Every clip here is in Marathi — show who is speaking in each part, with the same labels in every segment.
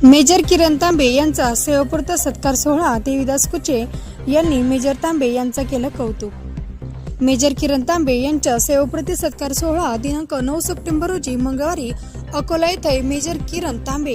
Speaker 1: मेजर किरण तांबे यांचा सेवापुरता सत्कार सोहळा देवीदास कुचे यांनी मेजर तांबे यांचा केलं कौतुक। मेजर किरण तांबे यांच्या सेवापुरती सत्कार सोहळा दिनांक 9 सप्टेंबर रोजी मंगळवारी अकोला येथे मेजर किरण तांबे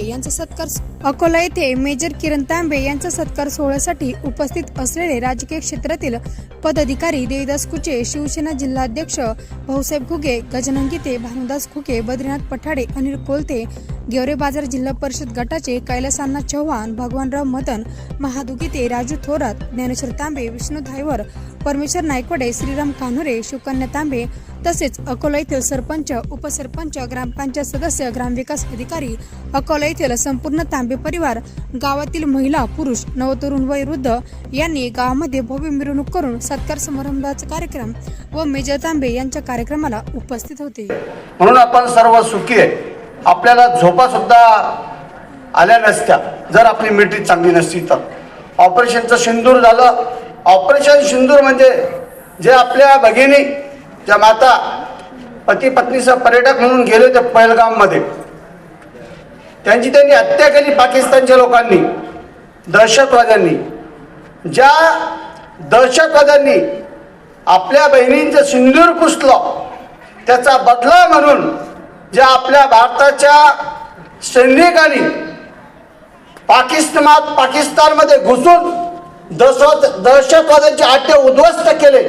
Speaker 1: यांचा सत्कार सोहळ्यासाठी उपस्थित असलेले राजकीय क्षेत्रातील पदाधिकारी देवीदास कुचे, शिवसेना जिल्हाध्यक्ष भाऊसाहेब घुगे, गजानन गीते, भानुदास घुगे, बद्रीनाथ पठाडे, अनिल कोलते, गेवरे बाजार जिल्हा परिषद गटाचे कैलासांना चव्हाण, भगवानराव मदन, महादू गीते, राजू थोरात, ज्ञानेश्वर तांबे, विष्णू धायवर, परमेश्वर नायकवडे, श्रीराम कान्होरे, शिवकन्या तांबे तसेच अकोला येथील सरपंच, उपसरपंच, ग्रामपंचायत सदस्य, ग्रामविकास अधिकारी, अकोला येथील संपूर्ण तांबे परिवार, गावातील महिला, पुरुष, नवतरुण व वृद्ध यांनी गावामध्ये भव्य मिरवणूक करून सत्कार समारंभाचा कार्यक्रम व मेजर तांबे यांच्या कार्यक्रमाला उपस्थित होते।
Speaker 2: म्हणून आपण सर्व सुखी आहे। आपल्याला झोपा सुद्धा आल्या नसत्या जर आपली मिलिटरी चांगली नसती तर। ऑपरेशनचं सिंदूर झालं। ऑपरेशन सिंदूर म्हणजे जे आपल्या भगिनी, ज्या माता पती पत्नीसह पर्यटक म्हणून गेले ते पहलगाममध्ये, त्यांची त्यांनी हत्या केली पाकिस्तानच्या लोकांनी, दहशतवाद्यांनी। ज्या दहशतवाद्यांनी आपल्या बहिणींचं सिंदूर पुसलं त्याचा बदला म्हणून ज्या आपल्या भारताच्या सैनिकांनी पाकिस्तानमध्ये घुसून दहशतवाद्यांचे अड्डे उद्ध्वस्त केले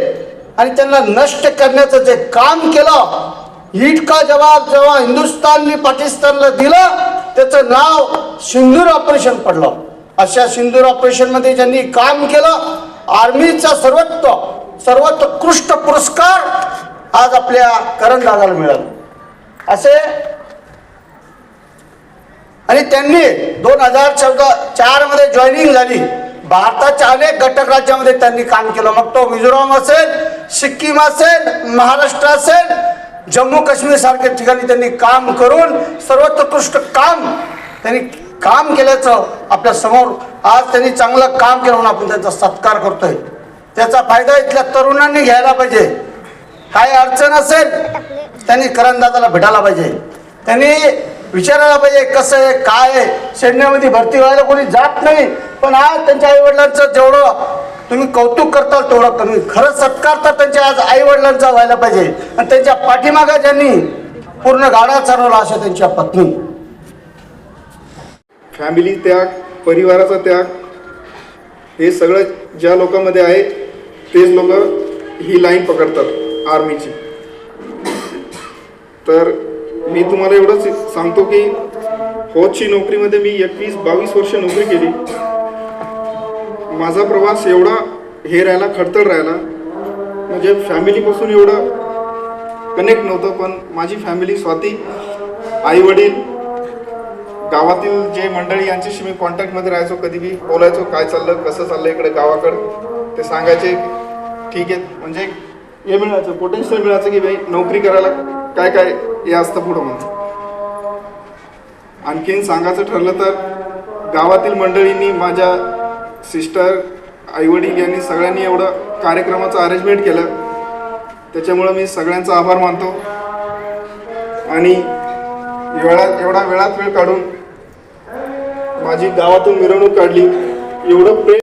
Speaker 2: आणि त्यांना नष्ट करण्याचं जे काम केलं, इतका जवाब जेव्हा हिंदुस्थानने पाकिस्तानला दिलं त्याचं नाव सिंदूर ऑपरेशन पडलं। अशा सिंदूर ऑपरेशन मध्ये ज्यांनी काम केलं, आर्मीचा सर्वोत्कृष्ट पुरस्कार आज आपल्या करण दादाला मिळाला असे। आणि त्यांनी 2004 मध्ये जॉईनिंग झाली। भारताच्या अनेक घटक राज्यामध्ये त्यांनी काम केलं, मग तो मिझोराम असेल, सिक्कीम असेल, महाराष्ट्र असेल, जम्मू काश्मीर सारख्या ठिकाणी त्यांनी काम करून सर्वोत्कृष्ट काम त्यांनी काम केल्याचं आपल्या समोर आज त्यांनी चांगलं काम केलं म्हणून आपण त्यांचा सत्कार करतोय। त्याचा फायदा इथल्या तरुणांनी घ्यायला पाहिजे। काय अडचण असेल त्यांनी करणदादाला भेटायला पाहिजे, त्यांनी विचारायला पाहिजे कसं आहे काय आहे। सैन्यामध्ये भरती व्हायला कोणी जात नाही, पण आज त्यांच्या आईवडिलांचं जेवढं तुम्ही कौतुक करताल तेवढं कमी। खरं सत्कार तर त्यांच्या आज आईवडिलांचा व्हायला पाहिजे आणि त्यांच्या पाठीमागे ज्यांनी पूर्ण गाडा चालवला अशा त्यांच्या पत्नी।
Speaker 3: फॅमिली त्याग, परिवाराचा त्याग हे सगळं ज्या लोकांमध्ये आहे तेच लोक ही लाईन पकडतात आर्मीची। तर मी तुम्हाला एवढंच सांगतो की फौजची नोकरीमध्ये मी 21-22 वर्ष नोकरी केली। माझा प्रवास एवढा हे राहिला, खडतर राहिला, म्हणजे फॅमिलीपासून एवढं कनेक्ट नव्हतं, पण माझी फॅमिली, स्वाती, आई वडील, गावातील जे मंडळी यांच्याशी मी कॉन्टॅक्टमध्ये राहायचो, कधी बी बोलायचो काय चाललं, कसं चाललं इकडे गावाकडं, ते सांगायचे ठीक आहे, म्हणजे हे मिळायचं, पोटेन्शियल मिळायचं की भाई नोकरी करायला काय काय हे असतं पुढं म्हणून। आणखीन सांगायचं ठरलं तर गावातील मंडळींनी, माझ्या सिस्टर, आईवडील यांनी सगळ्यांनी एवढं कार्यक्रमाचं अरेंजमेंट केलं, त्याच्यामुळं मी सगळ्यांचा आभार मानतो। आणि एवढा वेळात वेळ काढून माझी गावातून मिरवणूक काढली, एवढं प्रेम